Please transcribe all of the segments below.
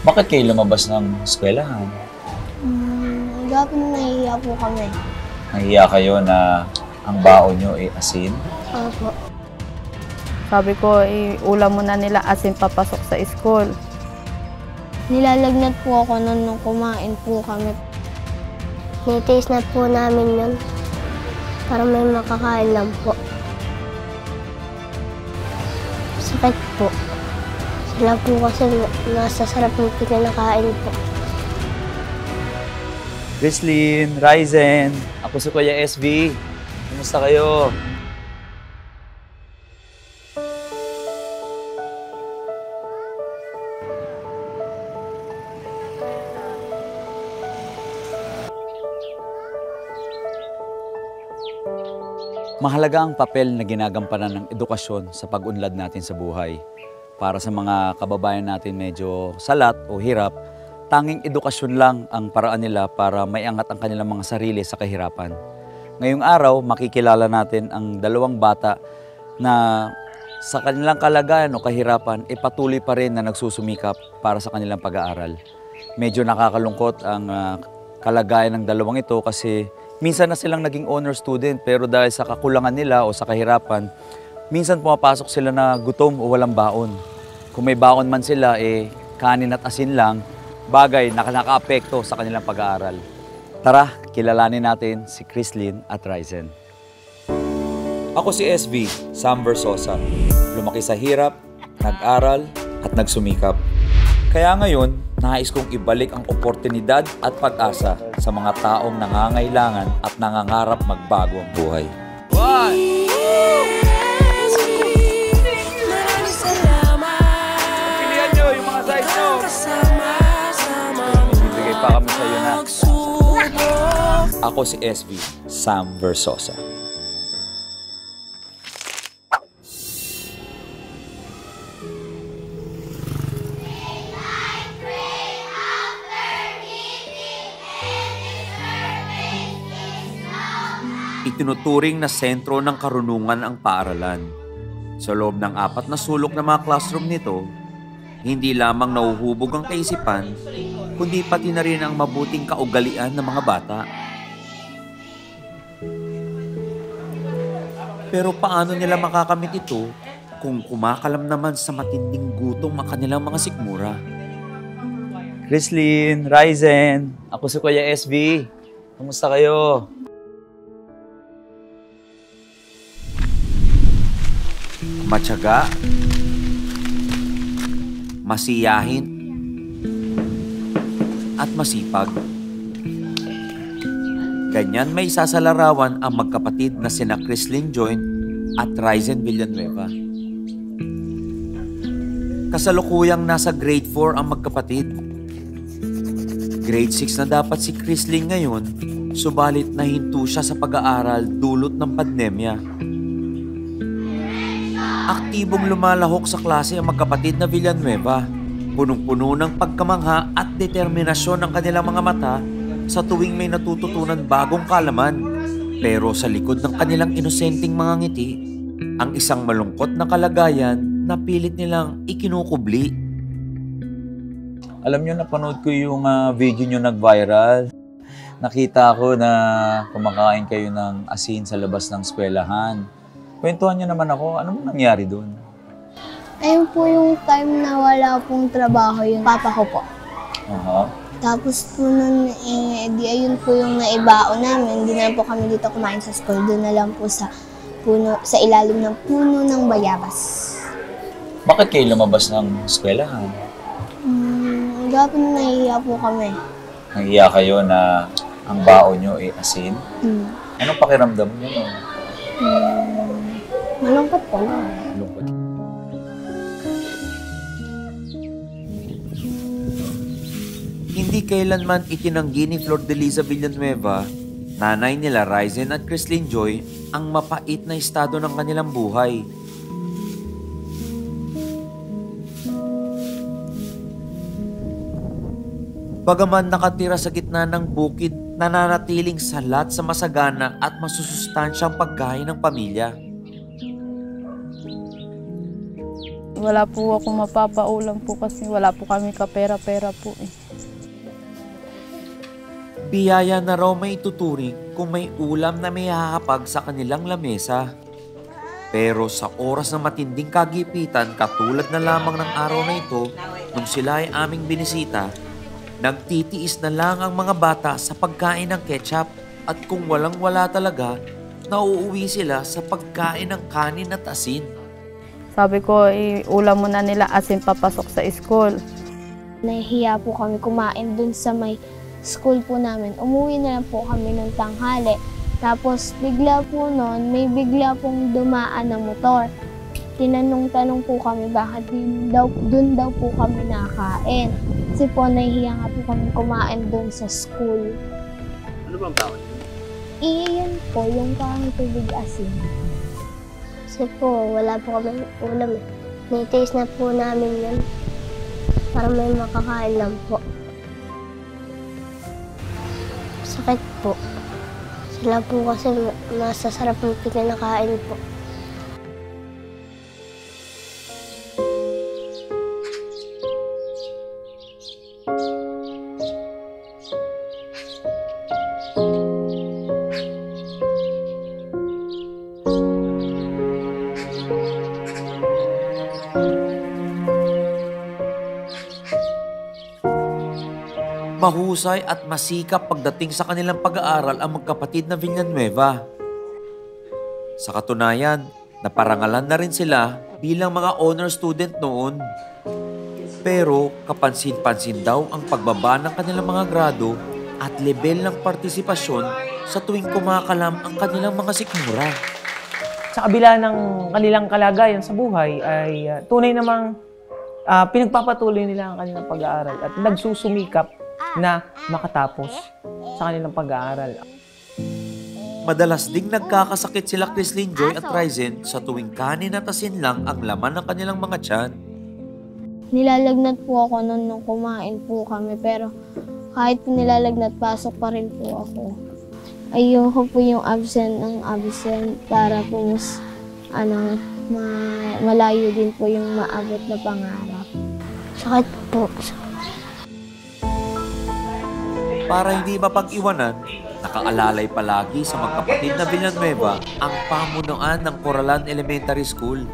Bakit kayo lumabas ng eskwelahan? Gapon nahihiya po kami. Nahiya kayo na ang baon nyo ay asin? Opo. Sabi ko, ulam muna nila asin papasok sa school. Nilalagnat po ako nun nung kumain po kami. Nitaste na po namin yun. Para may makakain lang po. Sakit po. Sila po kasi nasa sarap ng pinakain po. Chrislyn, Ryzen, ako si Kuya SB. Kumusta kayo? Mahalaga ang papel na ginagampanan ng edukasyon sa pag-unlad natin sa buhay. Para sa mga kababayan natin medyo salat o hirap, tanging edukasyon lang ang paraan nila para maiangat ang kanilang mga sarili sa kahirapan. Ngayong araw, makikilala natin ang dalawang bata na sa kanilang kalagayan o kahirapan, patuloy pa rin na nagsusumikap para sa kanilang pag-aaral. Medyo nakakalungkot ang kalagayan ng dalawang ito kasi minsan na silang naging honor student pero dahil sa kakulangan nila o sa kahirapan, minsan pumapasok sila na gutom o walang baon. Kung may baon man sila, kanin at asin lang, bagay na nakaka-apekto sa kanilang pag-aaral. Tara, kilalanin natin si Chrislyn at Ryzen. Ako si SB, Sam Versosa. Lumaki sa hirap, nag-aral at nagsumikap. Kaya ngayon, nais kong ibalik ang oportunidad at pag-asa sa mga taong nangangailangan at nangangarap magbago ang buhay. Pilihan nyo yung mga size nyo. Bibigay pa kami sa'yo na. Ako si SB, Sam Versosa. Itinuturing na sentro ng karunungan ang paaralan. Sa loob ng 4 na sulok ng mga classroom nito, hindi lamang nauhubog ang kaisipan, kundi pati na rin ang mabuting kaugalian ng mga bata. Pero paano nila makakamit ito kung kumakalam naman sa matinding gutom ang kanilang mga sikmura? Chrislyn, Ryzen, ako si Kuya SB. Kumusta kayo? Matyaga, masiyahin, at masipag. Ganyan may sasalarawan ang magkapatid na sina Chrislyn Joy at Ryzen Villanueva. Kasalukuyang nasa grade 4 ang magkapatid. Grade 6 na dapat si Chrislyn ngayon, subalit nahinto siya sa pag-aaral dulot ng pandemya. Aktibong lumalahok sa klase ang magkapatid na Villanueva. Punong-puno ng pagkamangha at determinasyon ng kanilang mga mata sa tuwing may natututunan bagong kalaman. Pero sa likod ng kanilang inosenteng mga ngiti, ang isang malungkot na kalagayan na pilit nilang ikinukubli. Alam nyo, napanood ko yung video nyo nag-viral. Nakita ko na kumakain kayo ng asin sa labas ng eskwelahan. Kwentuhan nyo naman ako, ano bang nangyari doon? Ayun po yung time na wala pong trabaho yung papa ko po. Tapos po nun, di ayun po yung naibaon namin. Hindi na po kami dito kumain sa school. Doon na lang po sa puno, sa ilalim ng puno ng bayabas. Bakit kayo lumabas ng eskwelahan? Gapon nahihiya po kami. Nahiya kayo na ang baon nyo ay asin? Anong pakiramdam nyo nun? Malungkot po. Malungkot. Hindi kailanman itinanggi ni Flor de Liza Villanueva, nanay nila Ryzen at Chrislyn Joy, ang mapait na estado ng kanilang buhay. Bagaman nakatira sa gitna ng bukid, nananatiling salat sa masagana at masusustansyang pagkain ng pamilya. Wala po ako mapapaulam po kasi wala po kami kapera-pera po eh. Biyaya na raw may tuturing kung may ulam na may hahapag sa kanilang lamesa. Pero sa oras ng matinding kagipitan, katulad na lamang ng araw na ito, nung sila ay aming binisita, nagtitiis na lang ang mga bata sa pagkain ng ketchup at kung walang-wala talaga, nauuwi sila sa pagkain ng kanin at asin. Sabi ko, ulam muna nila asin papasok sa school. Nahihiya po kami kumain dun sa may school po namin. Umuwi na lang po kami ng tanghali. Tapos bigla po noon, may bigla pong dumaan na motor. Tinanong-tanong po kami bakit dun daw po kami nakain. Kasi po nahihiya nga po kami kumain dun sa school. Ano bang bawal? Iyan po, yung parang tubig asin. Kasi po, wala po kami ulam eh. Nitaste na po namin yan. Para may makakain lang po. Sakit po. Sila po kasi masasarap ng pinakain po. Mahusay at masikap pagdating sa kanilang pag-aaral ang magkapatid na Villanueva. Sa katunayan, naparangalan na rin sila bilang mga honor student noon. Pero kapansin-pansin daw ang pagbaba ng kanilang mga grado at level ng partisipasyon sa tuwing kumakalam ang kanilang mga sikmura. Sa kabila ng kanilang kalagayan sa buhay ay tunay namang pinagpapatuloy nila ang kanilang pag-aaral at nagsusumikap na makatapos sa kanilang pag-aaral. Madalas ding nagkakasakit sila Chrislyn Joy at Ryzen sa tuwing kanin at asin lang ang laman ng kanilang mga tiyan. Nilalagnat po ako noon nung kumain po kami, pero kahit po nilalagnat, pasok pa rin po ako. Ayoko po yung absent ng absent para po mas, malayo din po yung maabot na pangarap. Sakit po. Para hindi mapag-iwanan, nakaalalay palagi sa magkapatid na Villanueva ang pamunuan ng Coralan Elementary School.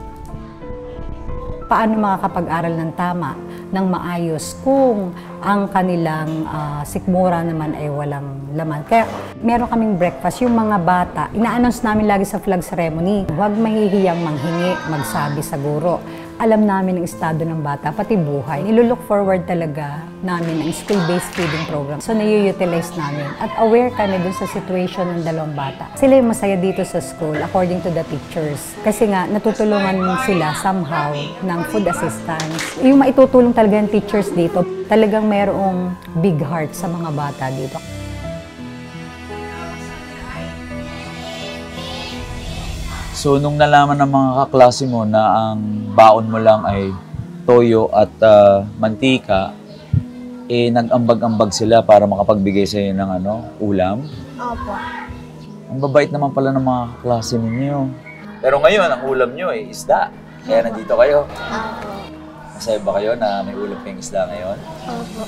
Paano makakapag-aral ng tama, ng maayos kung ang kanilang sikmura naman ay walang laman. Kaya meron kaming breakfast, yung mga bata, ina-announce namin lagi sa flag ceremony. Huwag mahihiyang manghingi, magsabi sa guro. Alam namin ang estado ng bata, pati buhay. Nilulook forward talaga namin ang school-based feeding program. So, nai-utilize namin. At aware kami dun sa situation ng dalawang bata. Sila yung masaya dito sa school, according to the teachers. Kasi nga, natutulungan sila somehow ng food assistance. Yung maitutulong talaga ng teachers dito, talagang merong big heart sa mga bata dito. So, nung nalaman ng mga kaklase mo na ang baon mo lang ay toyo at mantika, nag-ambag-ambag sila para makapagbigay sa iyo ng ulam. Opo. Ang babait naman pala ng mga kaklase ninyo. Pero ngayon, ang ulam nyo ay isda. Kaya nandito kayo. Opo. Masaya ba kayo na may ulam kayong isda ngayon? Opo.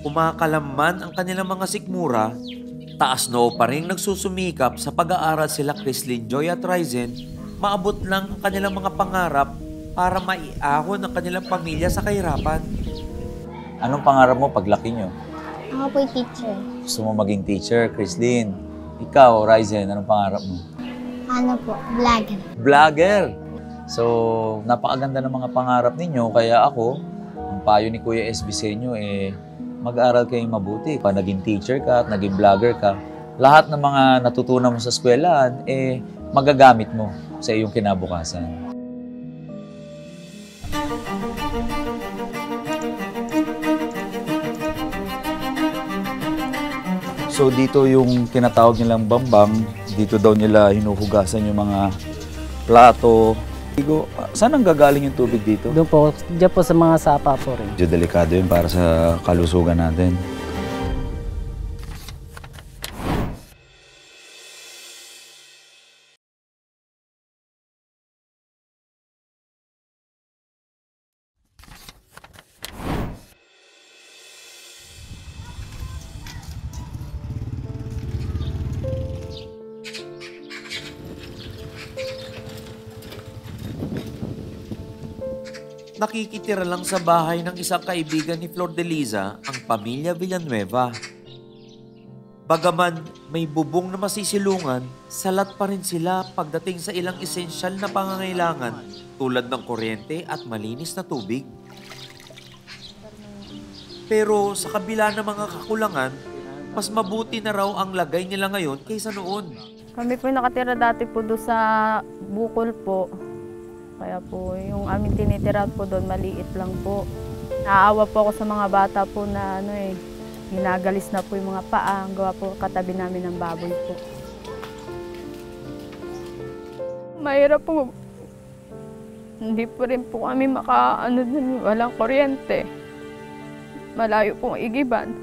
Kumakalam man ang kanilang mga sikmura, taas noo pa rin nagsusumikap sa pag-aaral sila Chrislyn Joy at Ryzen, maabot lang ang kanilang mga pangarap para maiahon ang kanilang pamilya sa kahirapan. Anong pangarap mo paglaki nyo? Ako po yung teacher. Gusto mo maging teacher, Chrislyn? Ikaw, Ryzen, anong pangarap mo? Ano po? Vlogger. Vlogger! So, napakaganda ng mga pangarap ninyo. Kaya ako, ang payo ni Kuya SB sa inyo, mag-aral kayong mabuti. Pag naging teacher ka at naging vlogger ka, lahat ng mga natutunan mo sa eskwelahan, magagamit mo sa iyong kinabukasan. So dito yung tinatawag nilang bambang, dito daw nila hinuhugasan yung mga plato. Saan ang gagaling yung tubig dito? Doon po, dyan po sa mga sapa po rin. Medyo delikado yun para sa kalusugan natin. nakikitira lang sa bahay ng isang kaibigan ni Flor de Liza ang pamilya Villanueva. Bagaman may bubong na masisilungan, salat pa rin sila pagdating sa ilang esensyal na pangangailangan tulad ng kuryente at malinis na tubig. Pero sa kabila ng mga kakulangan, mas mabuti na raw ang lagay nila ngayon kaysa noon. Kami po nakatira dati po doon sa Bukol po. Kaya po yung aming tinitira po doon maliit lang po. Naaawa po ako sa mga bata po na ginagalis na po yung mga paa. Ang gawa po katabi namin ng baboy po. Mahirap po. Hindi po rin po kami walang kuryente. Malayo pong igiban.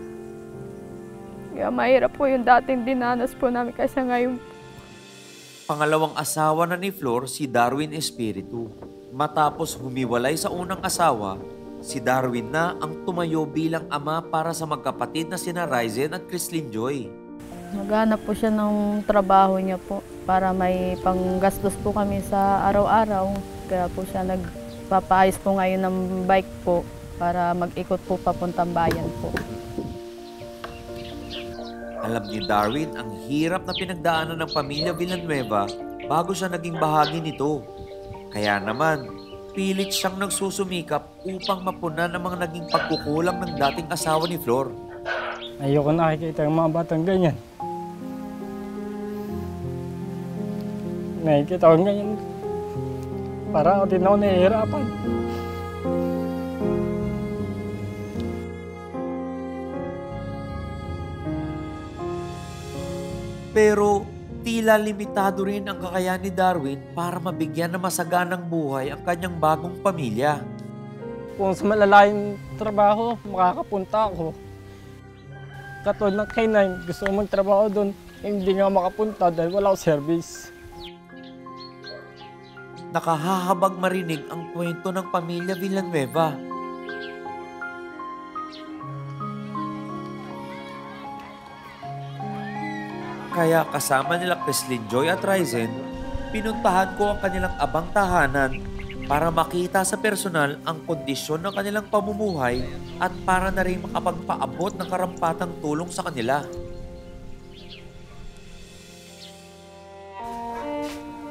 Kaya mahirap po yung dating dinanas po namin kasi ngayon. Pangalawang asawa na ni Flor si Darwin Espiritu. Matapos humiwalay sa unang asawa, si Darwin na ang tumayo bilang ama para sa magkapatid na sina Ryzen at Chrislyn Joy. Maghanap po siya ng trabaho niya po para may panggastos po kami sa araw-araw. Kaya po siya nagpapaayos po ngayon ng bike po para mag-ikot po papuntang bayan po. Alam ni Darwin ang hirap na pinagdaanan ng pamilya Villanueva bago siya naging bahagi nito. Kaya naman, pilit siyang nagsusumikap upang mapunan ang mga naging pagkukulang ng dating asawa ni Flor. Ayoko nakikita yung mga batang ganyan. Nakikita ko ganyan. Para din ako nahihirapan. Pero tila limitado rin ang kakayahan ni Darwin para mabigyan ng masaganang buhay ang kanyang bagong pamilya. Kung sa malalayong trabaho, makakapunta ako. Katulad ng K9, gusto ko magtrabaho doon, hindi nga makapunta dahil wala akong service. Nakahahabag marinig ang kwento ng pamilya Villanueva. Kaya kasama nila Chrislyn Joy at Ryzen, pinuntahan ko ang kanilang abang tahanan para makita sa personal ang kondisyon ng kanilang pamumuhay at para na rin makapagpaabot ng karampatang tulong sa kanila.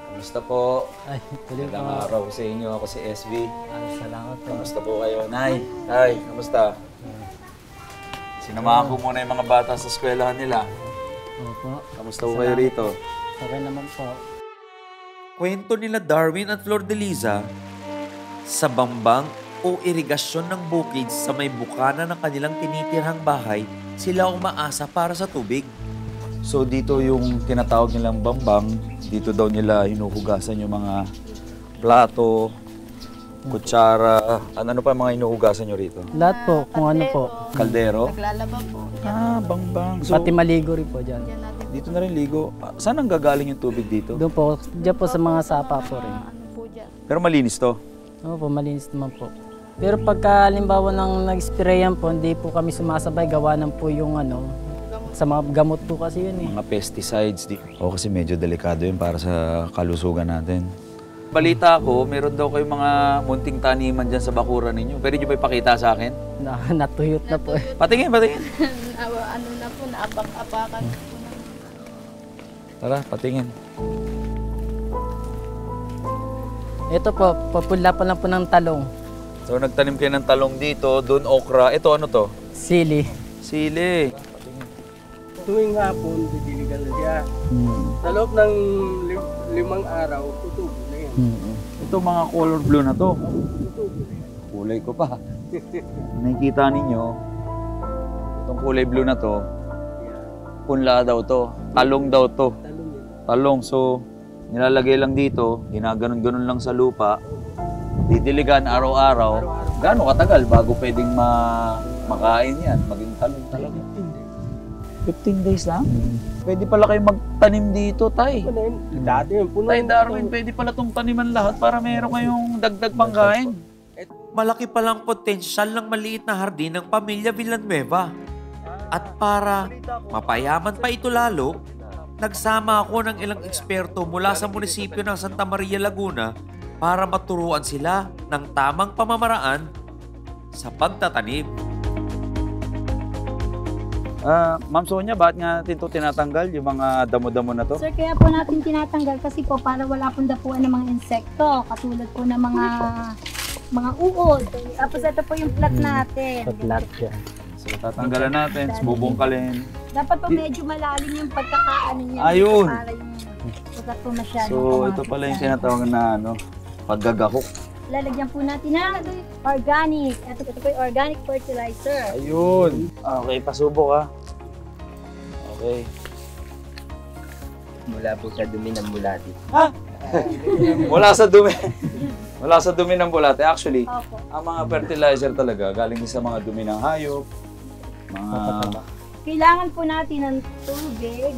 Kamusta po? Ay, tuloy Magandang po. araw sa inyo. Ako si SB. Ay, salamat po. Kamusta po kayo? Nay, Tay, kamusta? Sinamahan ko muna yung mga bata sa eskwelahan nila. Opo. Kamusta po kayo rito? Okay naman po. Kwento nila Darwin at Flor de Liza, sa bambang o irigasyon ng bukid sa may bukana ng kanilang tinitirhang bahay, sila umaasa para sa tubig. So dito yung tinatawag nilang bambang, dito daw nila hinuhugasan yung mga plato, kutsara, ano pa mga hinuhugasan nyo rito? Lahat po, kung ano po. Kaldero? Naglalaba po. Ah, bambang. So Pati maligo rin po dyan. dito na rin ligo. Saan ang gagaling yung tubig dito? Doon po, dyan po sa mga sapa po rin. Ano po dyan? Pero malinis to. Opo, malinis naman po. Pero pagka halimbawa nang nag-sprayan po, hindi po kami sumasabay, gawa ng po yung sa mga gamot po kasi yun eh. Mga pesticides. O kasi medyo delikado yun para sa kalusugan natin. Balita ko, meron daw kayong mga munting taniman dyan sa bakuran ninyo. Pwede nyo ba ipakita sa akin? Natuyot na po eh. Patingin, patingin. Ano na po, naapak-apakan po na. Tara, patingin. Ito po, papula pa lang po ng talong. So nagtanim kayo ng talong dito, doon okra. Ito ano to? Sili. Sili. Tuwing hapon, didiligan na siya. Sa loob ng 5 araw, tutubo na yan. Ito mga color blue na to. Tutubo na yan. Kulay ko pa. Nakikita ninyo, itong kulay blue na to, punla daw to. Talong daw to. Talong yan. Talong. So, nilalagay lang dito, ginaganon-ganon lang sa lupa, didiligan araw-araw. Gaano katagal bago pwedeng makain yan, maging talong talaga? 15 days lang? Pwede pala kayo magtanim dito, Tay. Ano yun? Dati yun, puno. Tay Darwin, pwede pala itong taniman lahat para meron kayong dagdag pangkain. Malaki palang potensyal ng maliit na hardin ng pamilya Villanueva. At para mapayaman pa ito lalo, nagsama ako ng ilang eksperto mula sa munisipyo ng Santa Maria, Laguna para maturuan sila ng tamang pamamaraan sa pagtatanim. Ma'am Sonia, bakit nga natin ito tinatanggal, yung mga damo-damo na to? Sir, kaya po natin tinatanggal kasi po para wala pong dapuan ng mga insekto, katulad po ng mga uod. Tapos ito po yung plat natin. Plat yan. So, tatanggalan natin, bubungkalin. Dapat po medyo malalim yung pagkakaano niya. Ayun. Para yung huwag po masyado. So, ito pala yung tinatawag na paggagahok. Lalagyan po natin ng organic. Ito po yung organic fertilizer. Ayun. Okay, pasubok ha. Okay. Mula po sa dumi ng bulati. Wala sa dumi. Wala sa dumi ng bulate. Actually, Opo. ang mga fertilizer talaga galing din sa mga dumi ng hayop. Mga Kailangan po natin ng tubig.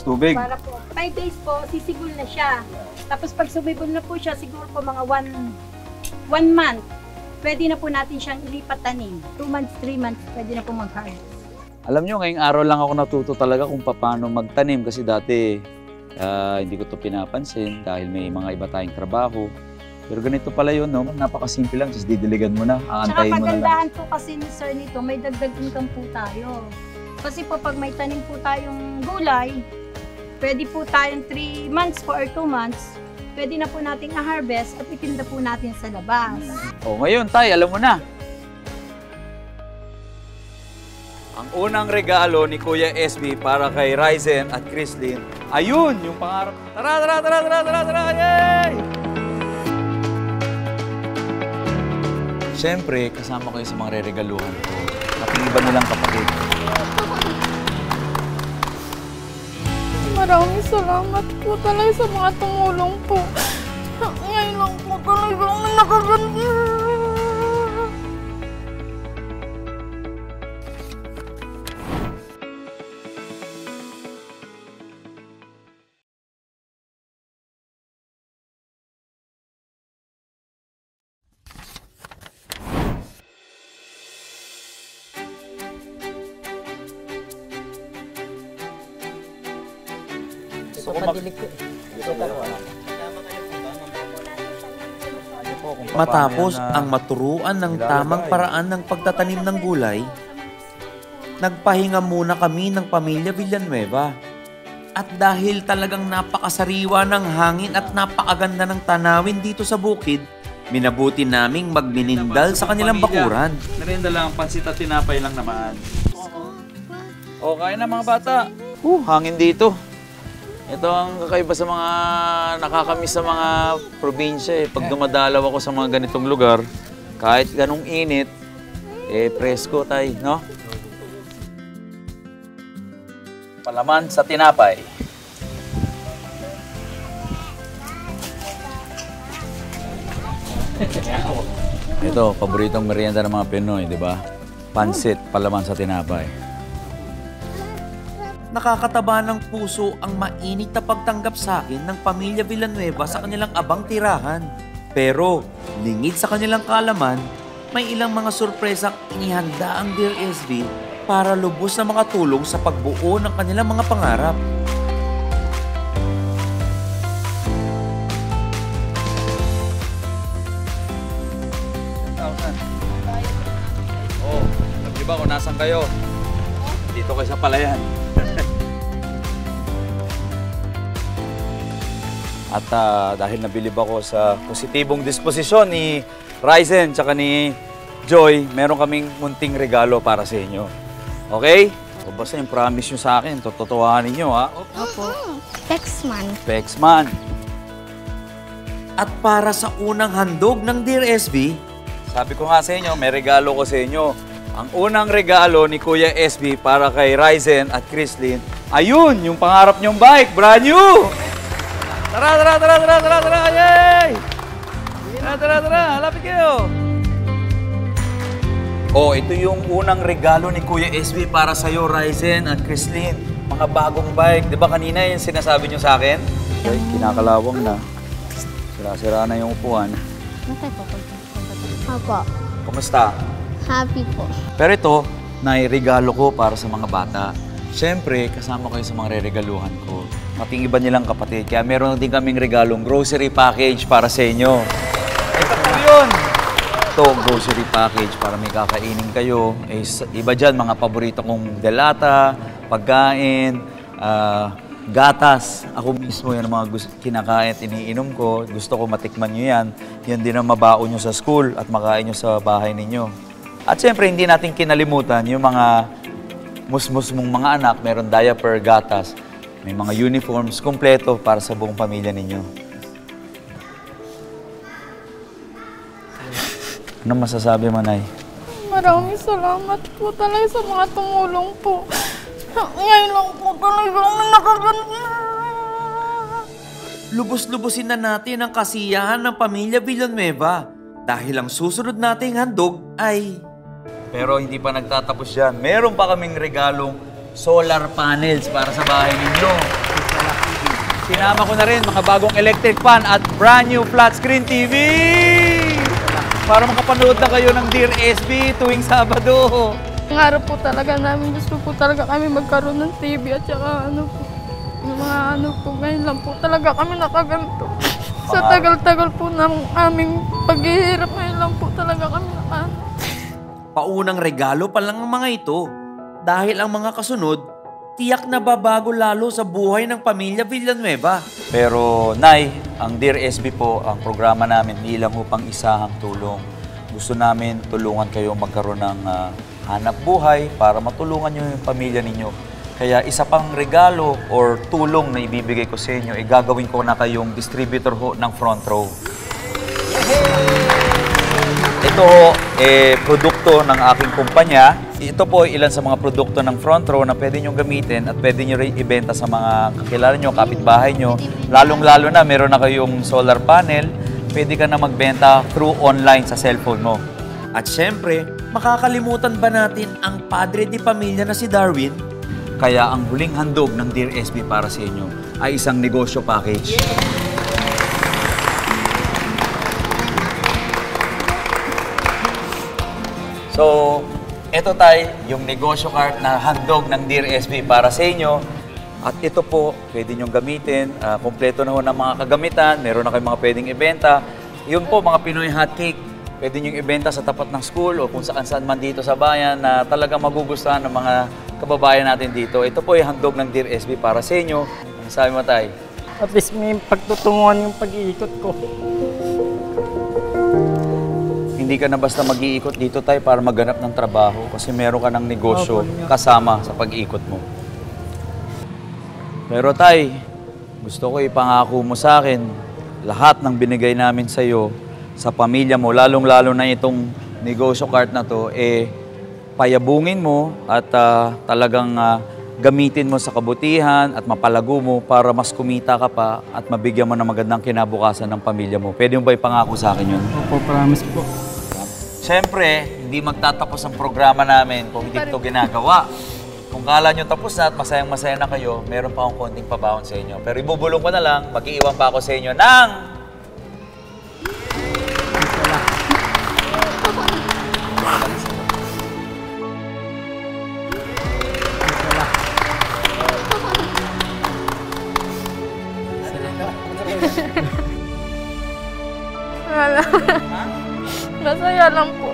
tubig. Para po, 5 days po, sisigol na siya. Tapos pag sumibol na po siya, siguro po mga 1 month, pwede na po natin siyang ilipat tanim. 2 months, 3 months, pwede na po mag-harvest. Alam nyo, ngayong araw lang ako natuto talaga kung paano magtanim kasi dati hindi ko to pinapansin dahil may mga iba tayong trabaho. Pero ganito pala yun, no? Napakasimple lang, just didiligan mo na, aantayin mo na lang. Tsaka pagandahan po kasi ni sir nito, may dagdag income po tayo. Kasi po pag may tanim po tayong gulay, pwede po tayong 3 months po or 2 months, pwede na po nating na-harvest at itinda po natin sa labas. O ngayon, tay, alam mo na. Ang unang regalo ni Kuya SB para kay Ryzen at Chrislyn, ayun, yung pangarap. Tara, tara, tara, tara, tara, tara, yay! Siyempre, kasama kayo sa mga re-regaluhan ko. At yung iba nilang kapatid. Maraming salamat po talaga sa mga tumulong po. Ngayon lang po talaga ang nakaganda. Matapos ang maturuan ng tamang paraan ng pagtatanim ng gulay, nagpahinga muna kami ng pamilya Villanueva. At dahil talagang napakasariwa ng hangin at napakaganda ng tanawin dito sa bukid, minabuti naming magninindal sa kanilang bakuran. Merienda lang, pansit at tinapay lang naman. Okay na mga bata. Hangin dito. Ito ang kakaiba sa mga nakakamiss sa mga probinsya eh. Pag dumadalaw ako sa mga ganitong lugar, kahit ganong init, presko tayo, no? Palaman sa tinapay. Ito, paboritong merienda ng mga Pinoy, di ba? Pansit, palaman sa tinapay. Nakakataba ng puso ang mainit na pagtanggap sa akin ng pamilya Villanueva sa kanilang abang tirahan. Pero, lingid sa kanilang kaalaman, may ilang mga sorpresang inihanda ang Dear SB para lubos na makatulong sa pagbuo ng kanilang mga pangarap. Oh, alam niyo ba kung nasan kayo? Dito kayo sa palayan. At dahil nabilib ako sa positibong disposisyon ni Ryzen tsaka ni Joy, meron kaming munting regalo para sa inyo. Okay? O basta yung promise nyo sa akin, tototohanin nyo ha. Opo. Texman. Pexman. At para sa unang handog ng Dear SB, Sabi ko nga sa inyo, may regalo ko sa inyo. Ang unang regalo ni Kuya SB para kay Ryzen at Chrislyn, ayun, yung pangarap nyong bike, brand new! Tara, tara, tara, tara, tara, tara, yay! Tara, tara, tara, halapit kayo! Oh, ito yung unang regalo ni Kuya SB para sa'yo, Ryzen at Chrislyn. Mga bagong bike. Di ba kanina yung sinasabi nyo sa akin? Okay, kinakalawang na. Sira-sira na yung upuan. Opo. Kumusta? Happy po. Pero ito, nairegalo ko para sa mga bata. Siyempre, kasama kayo sa mga re-regaluhan ko. Pati iba nilang kapatid. Kaya meron din kaming regalong grocery package para sa inyo. Ito po yun! Ito, grocery package para may kakainin kayo. Iba dyan, mga paborito kong delata, pagkain, gatas. Ako mismo yan ang mga kinakain at iniinom ko. Gusto ko matikman nyo yan. Yan din ang mabaon nyo sa school at makain nyo sa bahay ninyo. At siyempre, hindi natin kinalimutan yung mga musmus mong mga anak. Meron diaper, gatas. May mga uniforms, kumpleto para sa buong pamilya ninyo. Ano masasabi mo, Nay? Maraming salamat po talaga sa mga tumulong po. Ngayon lang po talaga nakaganda. Lubos-lubusin na natin ang kasiyahan ng pamilya Villanueva dahil ang susunod nating handog ay... Pero hindi pa nagtatapos yan. Meron pa kaming regalong solar panels para sa bahay ninyo. Sinama ko na rin mga bagong electric fan at brand new flat screen TV! Para makapanood na kayo ng Dear SB tuwing Sabado. Pangarap po talaga namin, gusto po talaga kami magkaroon ng TV at saka yung mga ngayon lang po talaga kami nakaganto. Sa tagal-tagal po ng aming paghihirap, ngayon lang po talaga kami Paunang regalo pa lang ang mga ito dahil ang mga kasunod, tiyak na babago lalo sa buhay ng pamilya Villanueva. Pero, Nay, ang Dear SB po, ang programa namin, hindi lang upang isahang tulong. Gusto namin tulungan kayo magkaroon ng hanap buhay para matulungan nyo yung pamilya ninyo. Kaya isa pang regalo or tulong na ibibigay ko sa inyo, gagawin ko na kayong distributor ho ng Front Row. Ito ho, produkto ng aking kumpanya. Ito po ilan sa mga produkto ng Front Row na pwede nyo gamitin at pwede nyo rin ibenta sa mga kakilala nyo, kapitbahay nyo. Lalong-lalo na meron na kayong solar panel, pwede ka na magbenta through online sa cellphone mo. At syempre, makakalimutan ba natin ang padre di pamilya na si Darwin? Kaya ang huling handog ng Dear SB para sa inyo ay isang negosyo package. So, ito tayo, yung negosyo card na handog ng Dear SB para sa inyo. At ito po, pwede nyong gamitin. Kompleto na ho ng mga kagamitan. Meron na kayong mga pwedeng ibenta. Yun po, mga Pinoy hotcake. Pwede nyong ibenta sa tapat ng school o kung saan-saan man dito sa bayan na talagang magugustuhan ng mga kababayan natin dito. Ito po yung handog ng Dear SB para sa inyo. Ano sabi mo, Tay? At least may pagtutunguhan yung pag-iikot ko. Hindi ka na basta mag-iikot dito, Tay, para maghanap ng trabaho kasi meron ka ng negosyo kasama sa pag-ikot mo. Pero, Tay, gusto ko ipangako mo sa akin lahat ng binigay namin sa iyo, sa pamilya mo, lalong-lalo na itong negosyo card na to, payabungin mo at talagang gamitin mo sa kabutihan at mapalago mo para mas kumita ka pa at mabigyan mo ng magandang kinabukasan ng pamilya mo. Pwede mo ba ipangako sa akin yun? Opo, promise po. Siyempre, hindi magtatapos ang programa namin kung hindi ito ginagawa. Kung kala nyo tapos na at masayang-masaya na kayo, meron pa akong konting pabaon sa inyo. Pero ibubulong ko na lang, mag-iiwan pa ako sa inyo ng... Masaya lang po.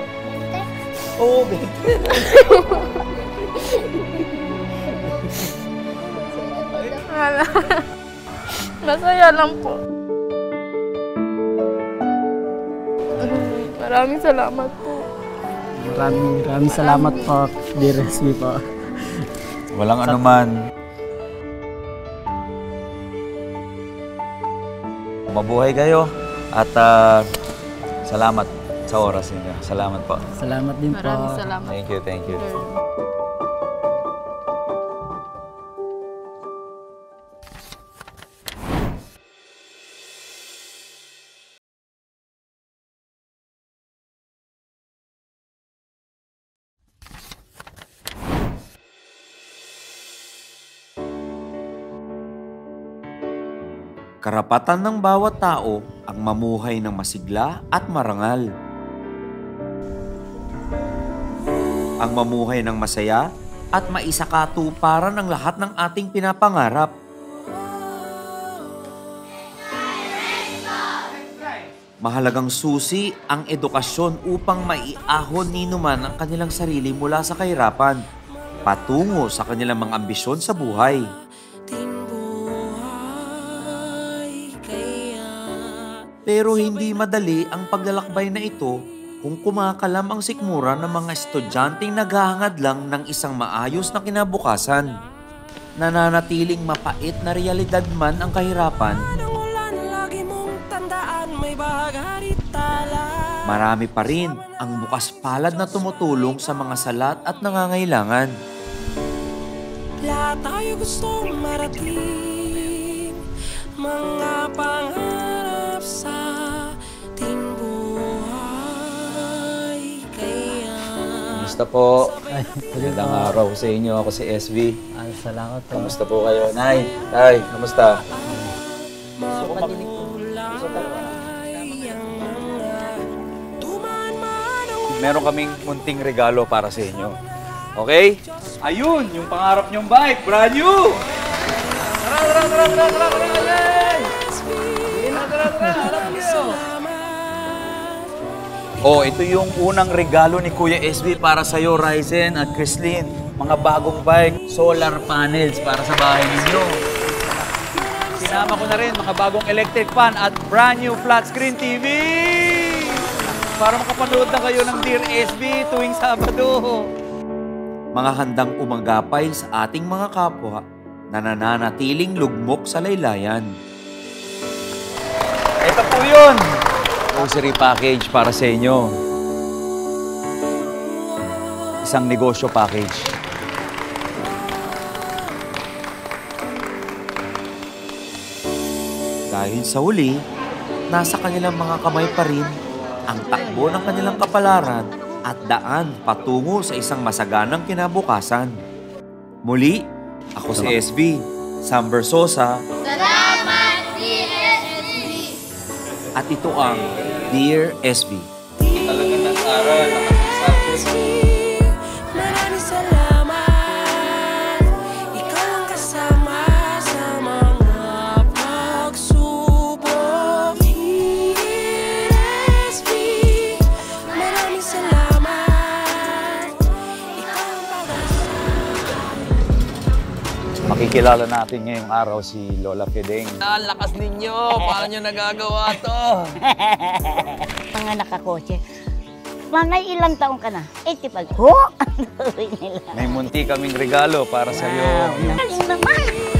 Oo, babe. Masaya lang po. Maraming salamat po. Maraming salamat po, Dear SB po. Walang anuman. Mabuhay kayo at salamat sa oras ninyo. Salamat po. Salamat din po. Maraming salamat. Thank you, thank you. Karapatan ng bawat tao ang mamuhay ng masigla at marangal. Ang mamuhay ng masaya, at maisakatuparan ang lahat ng ating pinapangarap. Mahalagang susi ang edukasyon upang maiahon ninuman ang kanilang sarili mula sa kahirapan, patungo sa kanilang mga ambisyon sa buhay. Pero hindi madali ang paglalakbay na ito kung kumakalam ang sikmura ng mga estudyanteng naghahangad lang ng isang maayos na kinabukasan. Nananatiling mapait na realidad man ang kahirapan, marami pa rin ang bukas palad na tumutulong sa mga salat at nangangailangan. Lahat tayo gustong marating, mga pangarap sa ating buhay. Kaya Kamusta po? Magandang araw sa inyo. Ako si SB. Salamat po. Kamusta po kayo? Nay, Tay, kamusta? Meron kaming munting regalo para sa inyo. Okay? Ayun, yung pangarap nyong bike, brand new! Oh, ito yung unang regalo ni Kuya SB para sa'yo, Ryzen at Chrislyn. Mga bagong bike, solar panels para sa bahay ninyo. Sinama ko na rin mga bagong electric fan at brand new flat screen TV! Para makapanood na kayo ng Dear SB tuwing Sabado. Mga handang umagapay sa ating mga kapwa na nananatiling lugmok sa laylayan. Ito po yun! Grocery package para sa inyo. Isang negosyo package. Dahil sa huli, nasa kanilang mga kamay pa rin ang takbo ng kanilang kapalaran at daan patungo sa isang masaganang kinabukasan. Muli, ako si SB, Sam Versosa. Salamat, DSSB! At ito ang Dear SB. Talaga nag-aral, maraming salamat. Ikaw ang kasama sa mga pagsubok. DSB, maraming salamat. Ikaw ang pag-asa. Makikilala natin ngayong araw si Lola Fedeng. Ang lakas ninyo! Paano nyo nagagawa to? Mga nakakotse. Manay, ilang taong ka na? 85. Ho! Ang gawin nila. May munti kaming regalo para sa iyo. Wow, galing naman!